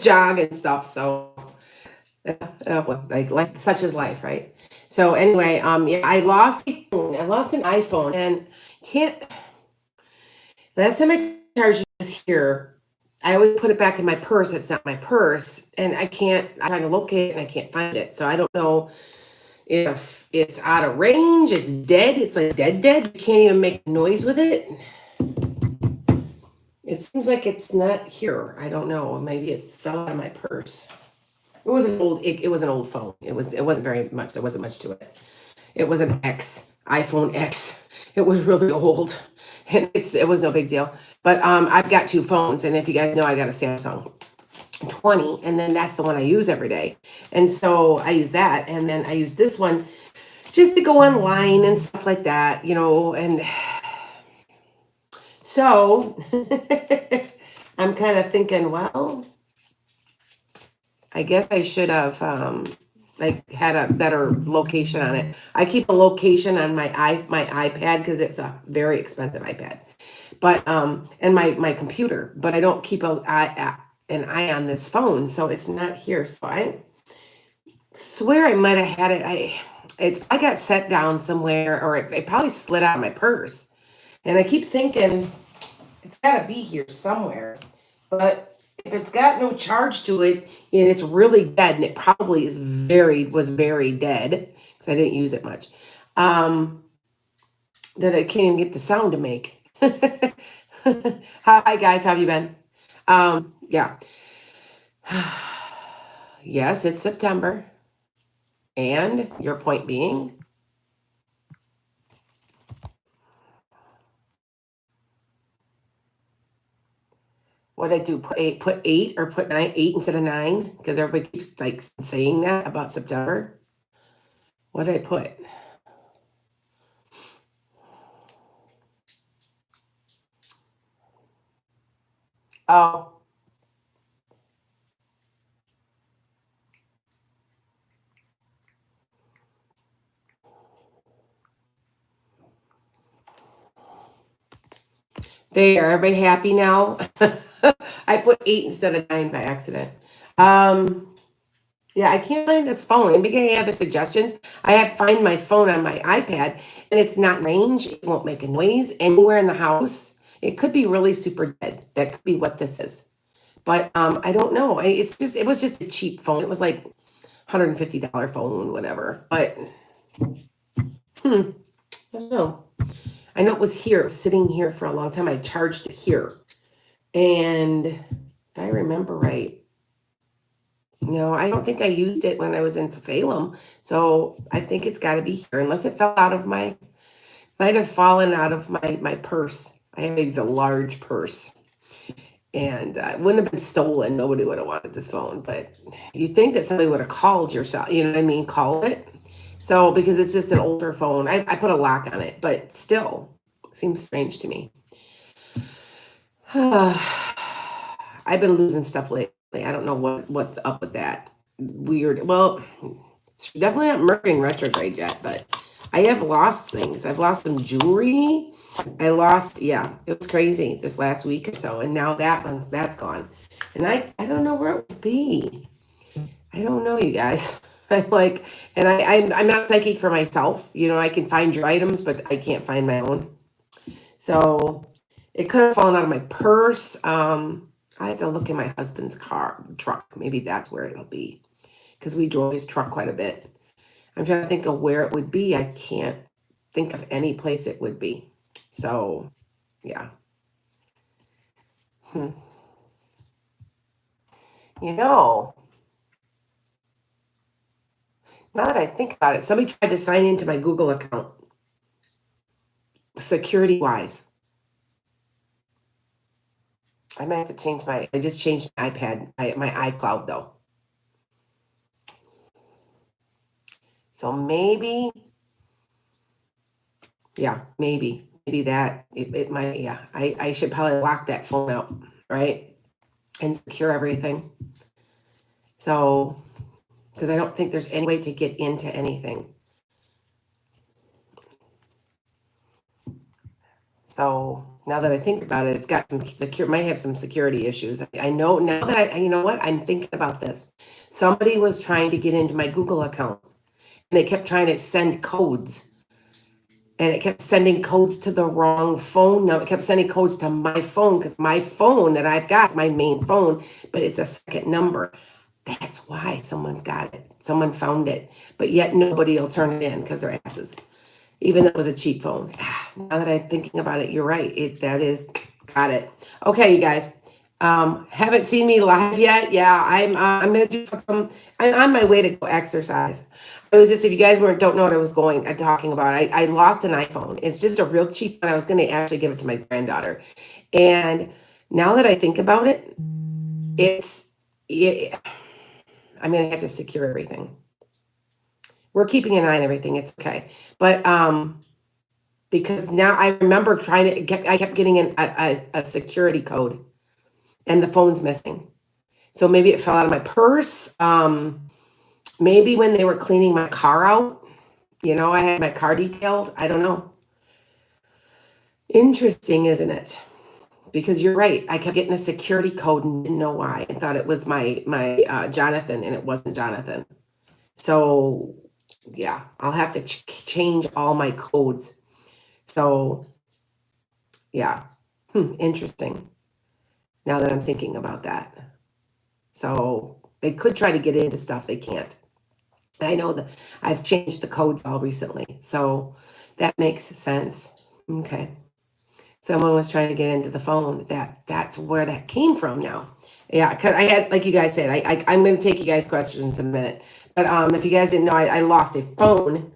jog and stuff. So well, like life, such is life, right? So anyway, yeah, I lost a phone. I lost an iPhone, and can't. Last time I charged it was here. I always put it back in my purse. It's not my purse, and I can't. I'm trying to locate it, and I can't find it. So I don't know if it's out of range. It's dead. It's like dead. You can't even make noise with it. It seems like it's not here. I don't know. Maybe it fell out of my purse. It was an old. It was an old phone. It wasn't very much. There wasn't much to it. It was an X, iPhone X. It was really old, and it was no big deal. But I've got two phones, and if you guys know, I got a Samsung 20, and then that's the one I use every day. And so I use that, and then I use this one just to go online and stuff like that, and so I'm kind of thinking, well, I guess I should have like had a better location on it. I keep a location on my iPad because it's a very expensive iPad, but and my computer, but I don't keep an eye on this phone, so it's not here. So I swear I might have had it. I got set down somewhere, or it probably slid out of my purse, and I keep thinking it's got to be here somewhere, but if it's got no charge to it and it's really dead, and it probably was very dead because I didn't use it much, that I can't even get the sound to make. Hi guys, how have you been? Yeah. Yes, it's September. And your point being? What I do? Put eight, or put nine, eight instead of nine? Because everybody keeps like saying that about September. What did I put? Oh, there. Everybody happy now? I put eight instead of nine by accident. Um, yeah, I can't find this phone. Anybody got any other suggestions? I have find my phone on my iPad, and it's not in range. It won't make a noise anywhere in the house. It could be really super dead. That could be what this is. But I don't know. It was just a cheap phone. It was like $150 phone, whatever. But I don't know. I know it was here, it was sitting here for a long time. I charged it here. And if I remember right, no, I don't think I used it when I was in Salem. So I think it's got to be here, unless it fell out of might have fallen out of my purse. I have maybe the large purse. And it wouldn't have been stolen. Nobody would have wanted this phone. But you think that somebody would have called yourself, you know what I mean? Call it. So because it's just an older phone, I put a lock on it, but still seems strange to me. I've been losing stuff lately. I don't know what's up with that. Weird. Well, it's definitely not Mercury in retrograde yet, but I have lost things. I've lost some jewelry. Yeah, it was crazy this last week or so, and now that's gone. And I don't know where it would be. I don't know, you guys. I'm like, and I'm not psychic for myself. I can find your items, but I can't find my own. So it could have fallen out of my purse. I have to look in my husband's truck. Maybe that's where it'll be, because we drove his truck quite a bit. I'm trying to think of where it would be. I can't think of any place it would be. So, yeah. Hmm. You know, now that I think about it, somebody tried to sign into my Google account, security wise. I might have to change I just changed my iPad, my iCloud though. So maybe, yeah, maybe that it might, yeah. I should probably lock that phone out, right? And secure everything. So, because I don't think there's any way to get into anything. So, Now that I think about it, it's got some might have some security issues. I know now that you know what, I'm thinking about this. Somebody was trying to get into my Google account and they kept trying to send codes and it kept sending codes to the wrong phone. No, it kept sending codes to my phone because my phone that I've got is my main phone, but it's a second number. That's why someone's got it. Someone found it, but yet nobody will turn it in because they're asses. Even though it was a cheap phone. Now that I'm thinking about it, you're right. That is, got it. Okay, you guys. Haven't seen me live yet. Yeah, I'm gonna do some. I'm on my way to go exercise. It was just if you guys don't know what I was talking about. I lost an iPhone. It's just a real cheap one. I was gonna actually give it to my granddaughter, and now that I think about it, I'm gonna have to secure everything. We're keeping an eye on everything. It's okay, but because now I remember I kept getting a security code, and the phone's missing. So maybe it fell out of my purse. Maybe when they were cleaning my car out, I had my car detailed. I don't know. Interesting, isn't it? Because you're right. I kept getting a security code and didn't know why. I thought it was my Jonathan, and it wasn't Jonathan. So yeah, I'll have to change all my codes. So yeah, interesting. Now that I'm thinking about that. So they could try to get into stuff. They can't. I know that I've changed the codes all recently. So that makes sense. Okay. Someone was trying to get into the phone. That's where that came from now. Yeah, because I had, like you guys said, I'm going to take you guys' questions in a minute. But if you guys didn't know, I lost a phone.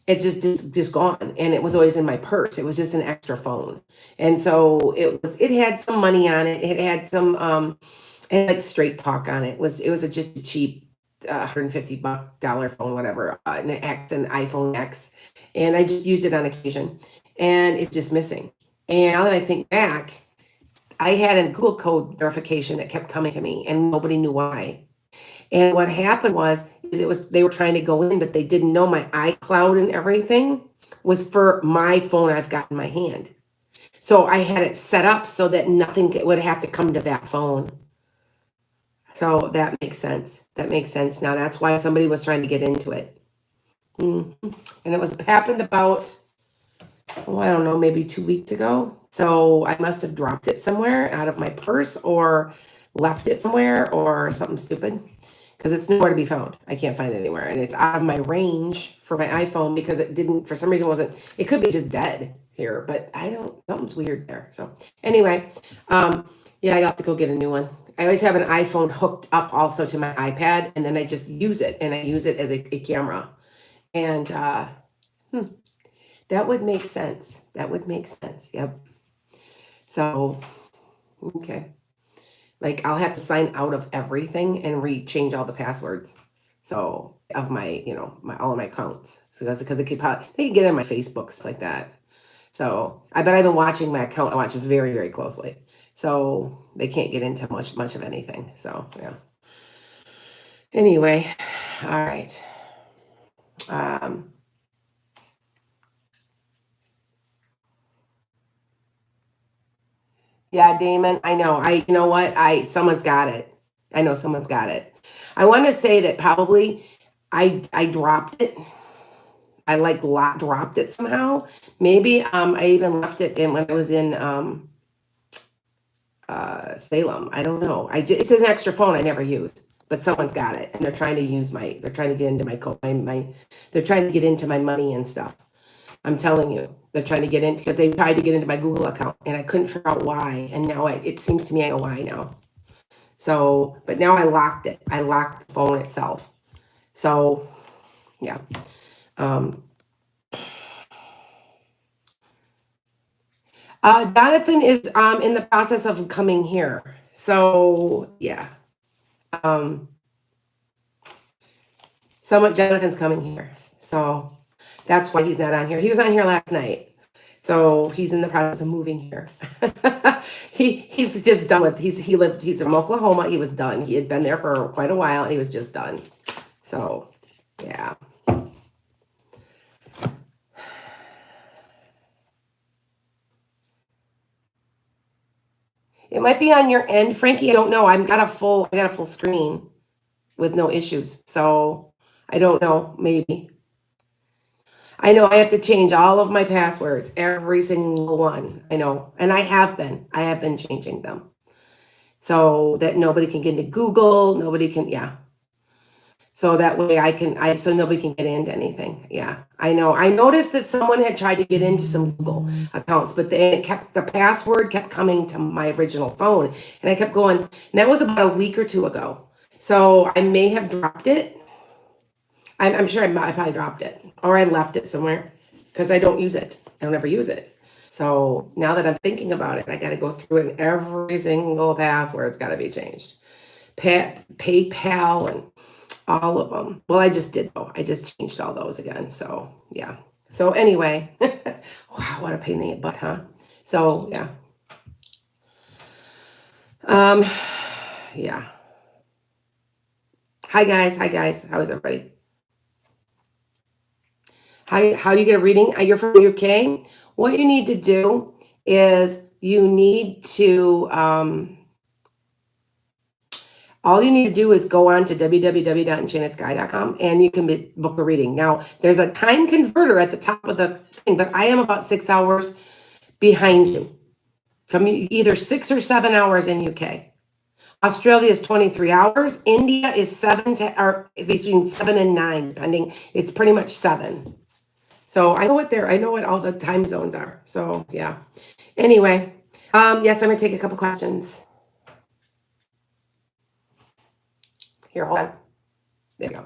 It's just gone, and it was always in my purse. It was just an extra phone, and so it had some money on it. It had some and like straight talk on it. It was just a cheap $150 phone, whatever, an iPhone X, and I just used it on occasion, and it's just missing. And now that I think back, I had a Google code verification that kept coming to me, and nobody knew why. And what happened was they were trying to go in, but they didn't know my iCloud and everything was for my phone I've got in my hand. So I had it set up so that nothing would have to come to that phone. So that makes sense. That makes sense. Now that's why somebody was trying to get into it. And it happened about, I don't know, maybe 2 weeks ago. So I must have dropped it somewhere out of my purse or left it somewhere or something stupid because it's nowhere to be found. I can't find it anywhere. And it's out of my range for my iPhone because for some reason it could be just dead here, but something's weird there. So anyway, yeah, I got to go get a new one. I always have an iPhone hooked up also to my iPad, and then I just use it, and I use it as a camera. And that would make sense. That would make sense. Yep. So, okay. Like I'll have to sign out of everything and change all the passwords. So of my, all of my accounts. So that's because they can get in my Facebook, stuff like that. So but I've been watching my account. I watch it very, very closely. So they can't get into much of anything. So yeah. Anyway, all right. Yeah, Damon, I know. You know what? Someone's got it. I know someone's got it. I want to say that probably I dropped it. I like dropped it somehow. Maybe I even left it in when I was in Salem. I don't know. It's an extra phone I never use, but someone's got it, and they're trying to get into they're trying to get into my money and stuff. I'm telling you, they're trying to get in because they tried to get into my Google account, and I couldn't figure out why. And now it seems to me I know why now. So, but now I locked it. I locked the phone itself. So, yeah. Jonathan is in the process of coming here. So, yeah. Jonathan's coming here. So that's why he's not on here. He was on here last night. So he's in the process of moving here. He's just done with he's from Oklahoma. He was done. He had been there for quite a while and he was just done. So yeah. It might be on your end, Frankie. I don't know. I got a full screen with no issues. So I don't know. Maybe. I know I have to change all of my passwords, every single one. I know. And I have been. I have been changing them. So that nobody can get into Google, nobody can, yeah. So that way so nobody can get into anything. Yeah, I know. I noticed that someone had tried to get into some Google accounts, but then the password kept coming to my original phone, and I kept going. And that was about a week or two ago. So I may have dropped it. I'm sure I probably dropped it, or I left it somewhere because I don't use it. I don't ever use it. So now that I'm thinking about it, I got to go through and every single password's got to be changed. PayPal and all of them. Well, I just did though. I just changed all those again. So yeah. So anyway, wow, what a pain in the butt, huh? So yeah. Yeah. Hi guys. How is everybody? How do you get a reading? You're from the UK. What you need to do is you need to all you need to do is go on to www.enchantedskye.com and you can book a reading. Now, there's a time converter at the top of the thing, but I am about 6 hours behind you. From either 6 or 7 hours in UK. Australia is 23 hours. India is between 7 and 9, depending. It's pretty much 7. So I know what all the time zones are. So yeah. Anyway, yes, I'm gonna take a couple questions. Here, hold on. There you go.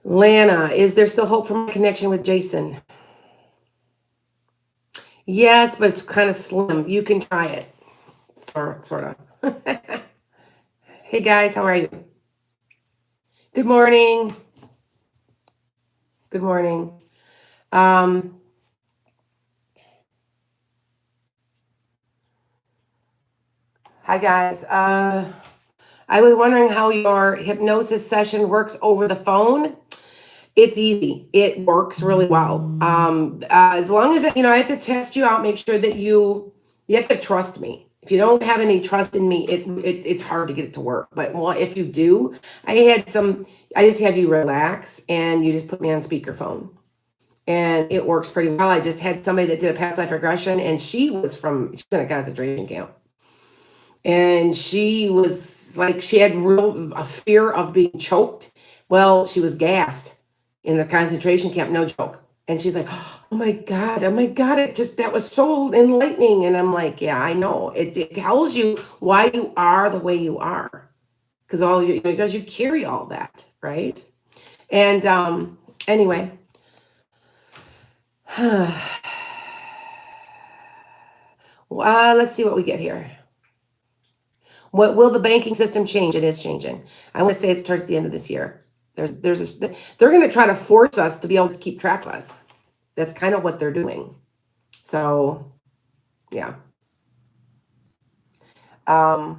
Lana, is there still hope for my connection with Jason? Yes, but it's kind of slim. You can try it. Sort of. Hey guys, how are you? Good morning. Good morning. Hi guys. I was wondering how your hypnosis session works over the phone. It's easy. It works really well. As long as I have to test you out, make sure that you have to trust me. If you don't have any trust in me, it's hard to get it to work. But if you do, I just have you relax and you just put me on speakerphone. And it works pretty well. I just had somebody that did a past life regression, and she's in a concentration camp. And she was like, she had a fear of being choked. Well, she was gassed in the concentration camp, no joke. And she's like, oh my God, that was so enlightening. And I'm like, yeah, I know. It tells you why you are the way you are. Because you carry all that, right? And anyway. Let's see what we get here. What will the banking system change? It is changing. I want to say it's towards the end of this year. They're going to try to force us to be able to keep track of us. That's kind of what they're doing. So, yeah. I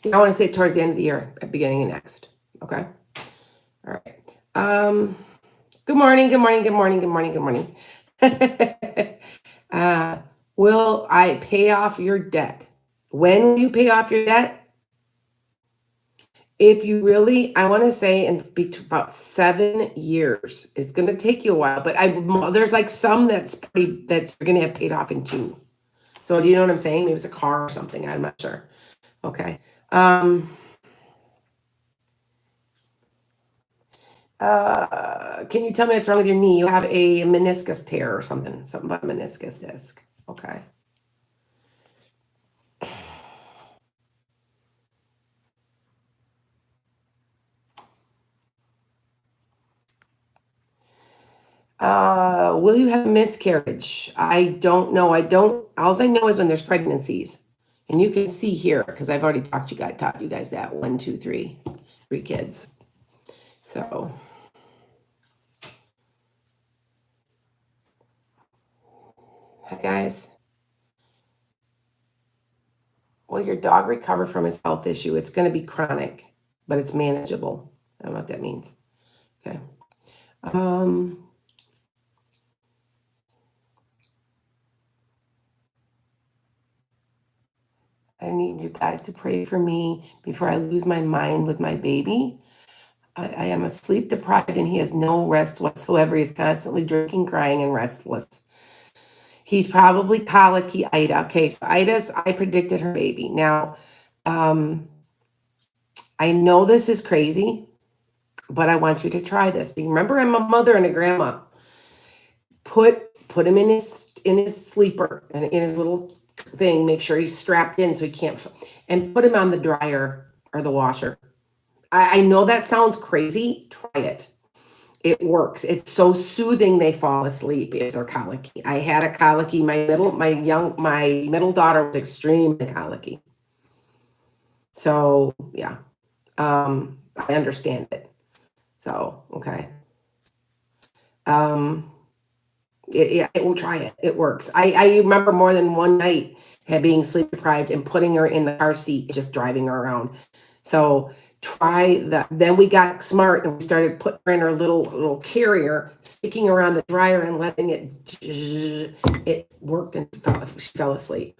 want to say towards the end of the year, at beginning of next. Okay. All right. Good morning. Will I pay off your debt? When will you pay off your debt? If you really, I want to say in about 7 years. It's going to take you a while, but there's like some that's you're going to have paid off in 2. So do you know what I'm saying? Maybe it's a car or something. I'm not sure. Okay. Can you tell me what's wrong with your knee? You have a meniscus tear or something about a meniscus disc. Okay. Will you have a miscarriage? I don't know. All I know is when there's pregnancies. And you can see here, because I've already taught you guys that 1, 2, 3 kids. So. Hi guys. Will your dog recover from his health issue? It's going to be chronic, but it's manageable. I don't know what that means. Okay. I need you guys to pray for me before I lose my mind with my baby. I am a sleep deprived and he has no rest whatsoever. He's constantly drinking, crying, and restless. He's probably colicky, Ida. Okay, so I predicted her baby. Now, um, I know this is crazy, but I want you to try this. Remember, I'm a mother and a grandma. Put him in his sleeper and in his little thing. Make sure he's strapped in so he can't, and put him on the dryer or the washer. I know that sounds crazy. Try it. It works. It's so soothing. They fall asleep if they're colicky. I had a colicky. My middle daughter was extremely colicky. So yeah, I understand it. So okay. Um, it will try it. It works. I remember more than one night being sleep deprived and putting her in the car seat, just driving her around. So try that. Then we got smart and we started putting her in her little carrier, sticking around the dryer and letting it. It worked and she fell asleep.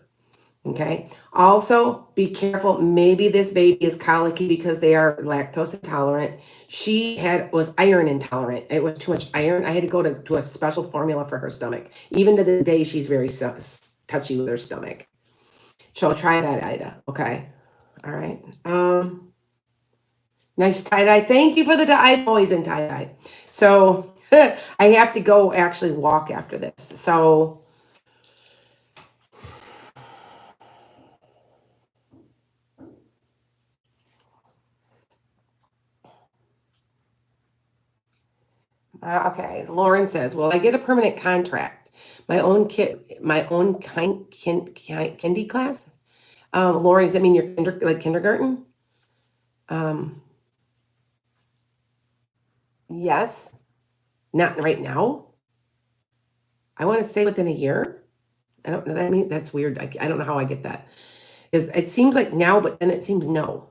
Okay. Also, be careful. Maybe this baby is colicky because they are lactose intolerant. She was iron intolerant. It was too much iron. I had to go to a special formula for her stomach. Even to this day, she's very touchy with her stomach. So try that, Ida. Okay. All right. Nice tie dye. Thank you for the tie. I'm always in tie dye. So I have to go actually walk after this. So okay, Lauren says, "Will I get a permanent contract? My own kindy class." Lauren, does that mean you're like kindergarten? Um, yes, not right now. I want to say within a year. I don't know. That mean that's weird. I don't know how I get that. Is it seems like now, but then it seems no.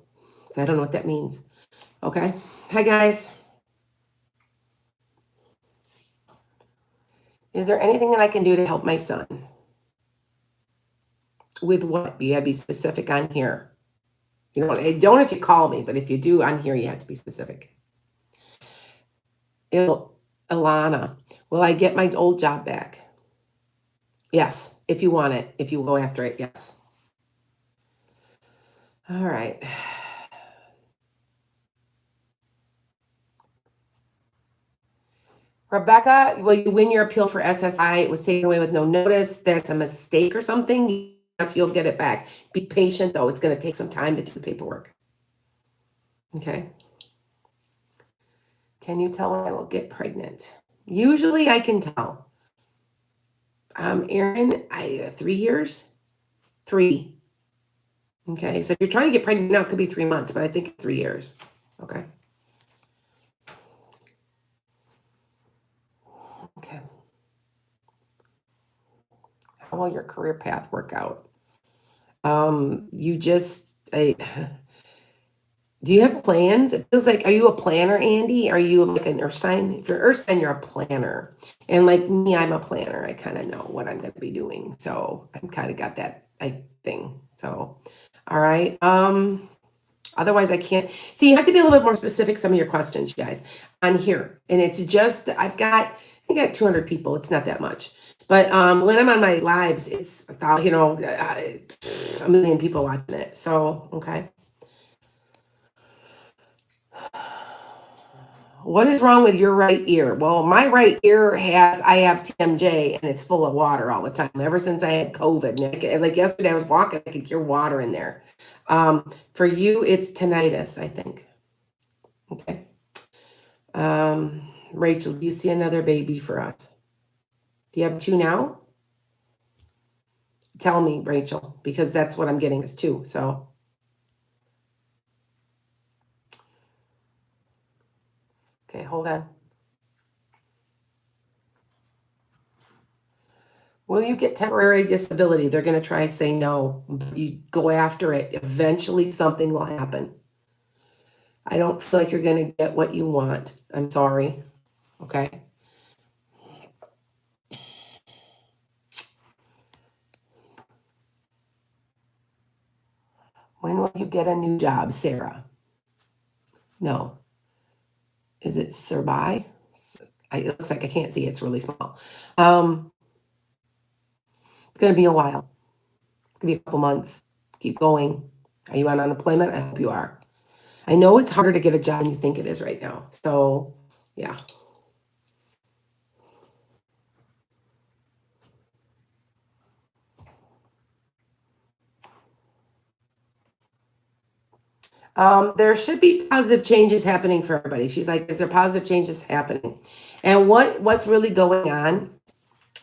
I don't know what that means. Okay. Hi guys. Is there anything that I can do to help my son? With what? You gotta be specific on here. You don't if you call me, but if you do on here, you have to be specific. Ilana, will I get my old job back? Yes, if you want it, if you go after it, yes. All right. Rebecca, will you win your appeal for SSI? It was taken away with no notice. That's a mistake or something. Yes, you'll get it back. Be patient, though. It's going to take some time to do the paperwork. Okay. Can you tell when I will get pregnant? Usually I can tell. Aaron, 3 years? 3. Okay, so if you're trying to get pregnant now, it could be 3 months, but I think it's 3 years. Okay. Okay. How will your career path work out? You just, do you have plans? It feels like, are you a planner, Andy? Are you like an earth sign? If you're earth sign, you're a planner. And like me, I'm a planner. I kind of know what I'm going to be doing. So I've kind of got that thing. So, all right. Otherwise I can't see. You have to be a little bit more specific. Some of your questions, you guys, on here. And it's just, I got 200 people. It's not that much. But when I'm on my lives, it's about, a million people watching it. So, okay. What is wrong with your right ear? Well, my right ear I have TMJ and it's full of water all the time. Ever since I had COVID, like yesterday I was walking, I could hear water in there. For you, it's tinnitus, I think. Okay. Rachel, do you see another baby for us? Do you have 2 now? Tell me, Rachel, because that's what I'm getting is 2. So, okay, hold on. Will you get temporary disability? They're going to try to say no. You go after it. Eventually, something will happen. I don't feel like you're going to get what you want. I'm sorry. Okay. When will you get a new job, Sarah? No. Is it Surbai? It looks like I can't see. It's really small. It's going to be a while. It could be a couple months. Keep going. Are you on unemployment? I hope you are. I know it's harder to get a job than you think it is right now. So, yeah. There should be positive changes happening for everybody. She's like, is there positive changes happening? And what's really going on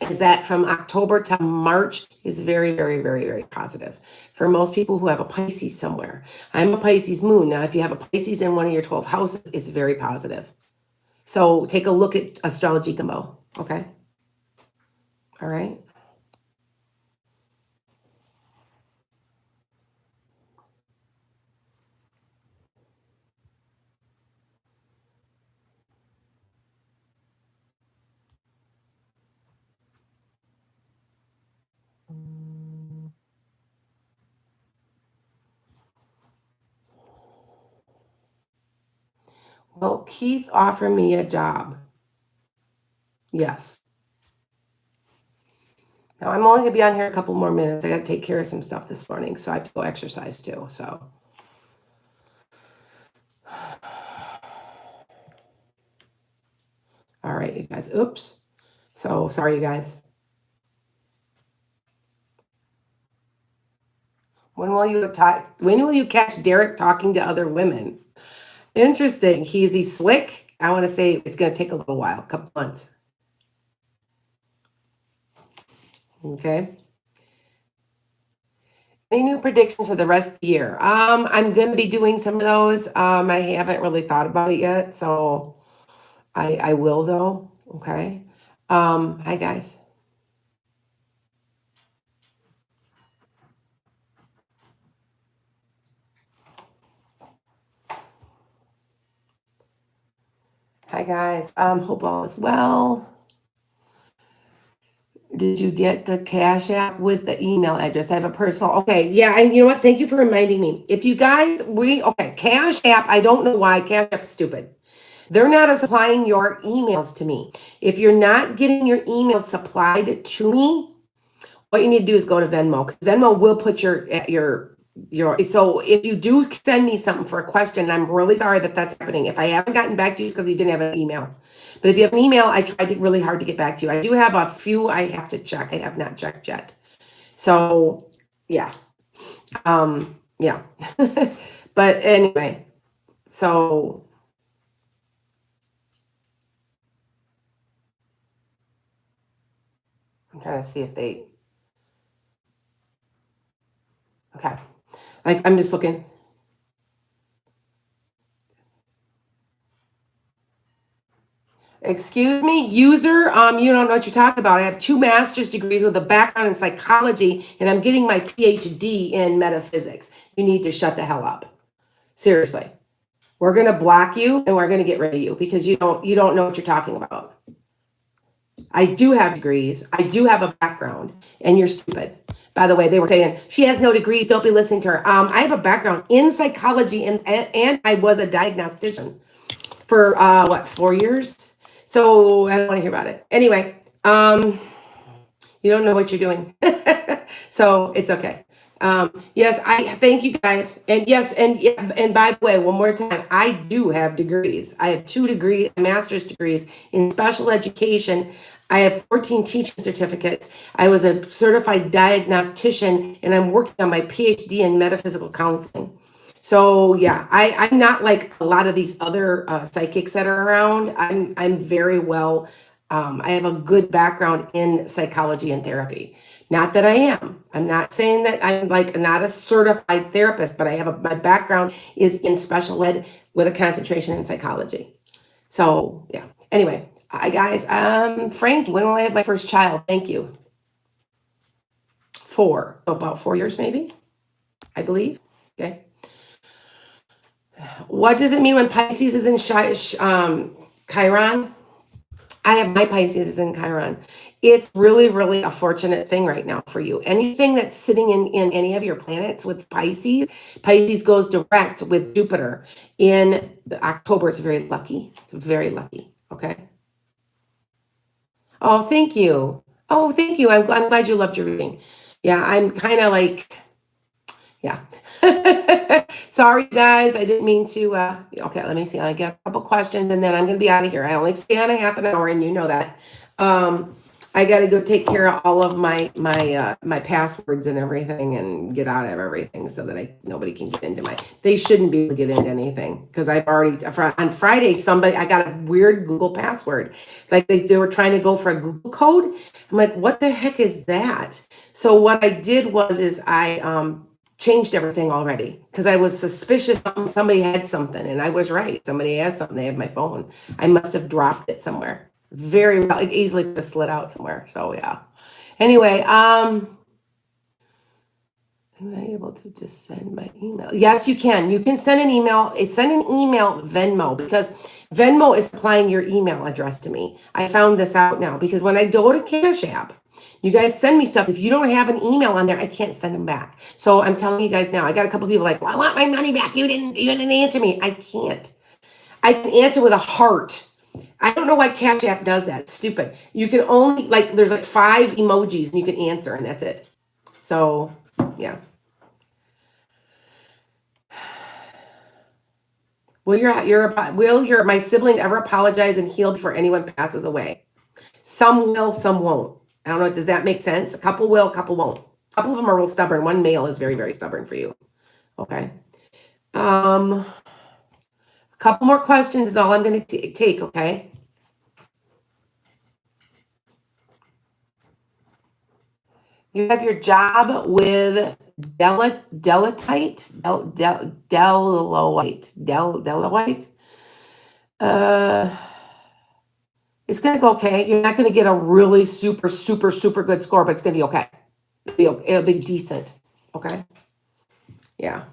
is that from October to March is very, very, very, very positive for most people who have a Pisces somewhere. I'm a Pisces moon. Now, if you have a Pisces in one of your 12 houses, it's very positive. So take a look at astrology gumbo. Okay. All right. Well, Keith offered me a job. Yes. Now I'm only gonna be on here a couple more minutes. I gotta take care of some stuff this morning, so I have to go exercise too. So all right, you guys. Oops. So sorry, you guys. When will you catch Derek talking to other women? Interesting. Is he slick? I want to say it's gonna take a little while, a couple months. Okay. Any new predictions for the rest of the year? I'm gonna be doing some of those. I haven't really thought about it yet, so I will though. Okay. Hi guys. Hi guys. Hope all is well. Did you get the Cash App with the email address? I have a personal. Okay, yeah, and you know what? Thank you for reminding me. If you guys, okay, Cash App. I don't know why Cash App's stupid. They're not supplying your emails to me. If you're not getting your emails supplied to me, what you need to do is go to Venmo. Venmo will put your. So if you do send me something for a question, I'm really sorry that that's happening. If I haven't gotten back to you, it's because you didn't have an email. But if you have an email, I tried really hard to get back to you. I do have a few I have to check. I have not checked yet. So yeah. Yeah. But anyway, so I'm trying to see if they, okay. Like I'm just looking. Excuse me, user, you don't know what you're talking about. I have 2 master's degrees with a background in psychology, and I'm getting my PhD in metaphysics. You need to shut the hell up. Seriously. We're gonna block you and we're gonna get rid of you because you don't know what you're talking about. I do have degrees, I do have a background, and you're stupid. By the way, they were saying she has no degrees, don't be listening to her. I have a background in psychology and I was a diagnostician for 4 years? So I don't want to hear about it. Anyway, you don't know what you're doing. So it's okay. Yes, I thank you guys. And yes, and yeah, and by the way, one more time, I do have degrees. I have 2 master's degrees in special education. I have 14 teaching certificates. I was a certified diagnostician, and I'm working on my PhD in metaphysical counseling. So yeah, I'm not like a lot of these other psychics that are around. I'm very well. I have a good background in psychology and therapy. Not that I am. I'm not saying that I'm like not a certified therapist, but I have my background is in special ed with a concentration in psychology. So yeah. Anyway, hi guys. Frankie, when will I have my first child? Thank you. 4, so about 4 years maybe, I believe. Okay. What does it mean when Pisces is in Chiron? I have my Pisces is in Chiron. It's really, really a fortunate thing right now for you. Anything that's sitting in any of your planets with Pisces, Pisces goes direct with Jupiter in October. It's very lucky. It's very lucky. Okay. Oh, thank you. Oh, thank you. I'm glad you loved your reading. Yeah, I'm kind of like, yeah. Sorry, guys. I didn't mean to. Okay, let me see. I get a couple questions and then I'm going to be out of here. I only stay on a half an hour, and you know that. I got to go take care of all of my passwords and everything, and get out of everything so that nobody can get into my. They shouldn't be able to get into anything because I've already on Friday I got a weird Google password. Like they were trying to go for a Google code. I'm like, what the heck is that? So what I did is I changed everything already because I was suspicious somebody had something, and I was right. Somebody has something. They have my phone. I must have dropped it somewhere. Very well, it easily just slid out somewhere. So yeah. Anyway, am I able to just send my email? Yes, you can. You can send an email. Send an email Venmo because Venmo is supplying your email address to me. I found this out now because when I go to Cash App, you guys send me stuff. If you don't have an email on there, I can't send them back. So I'm telling you guys now, I got a couple people like, well, I want my money back. You didn't answer me. I can't. I can answer with a heart. I don't know why Cash App does that. It's stupid. You can only there's like 5 emojis and you can answer and that's it. So yeah. Will my siblings ever apologize and heal before anyone passes away? Some will, some won't. I don't know. Does that make sense? A couple will, a couple won't. A couple of them are real stubborn. One male is very, very stubborn for you. Okay. A couple more questions is all I'm going to take. Okay. You have your job with Deloitte. It's going to go okay. You're not going to get a really super, super, super good score, but it's going to be okay. It'll be decent. Okay. Yeah.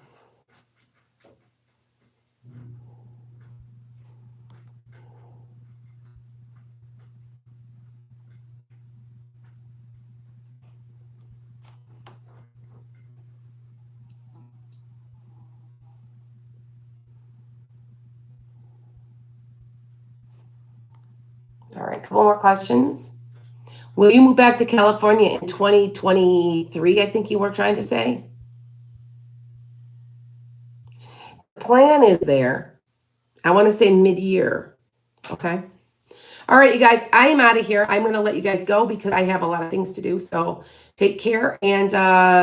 All right. Couple more questions. Will you move back to California in 2023? I think you were trying to say. The plan is there. I want to say mid-year. Okay. All right, you guys, I am out of here. I'm going to let you guys go because I have a lot of things to do. So take care and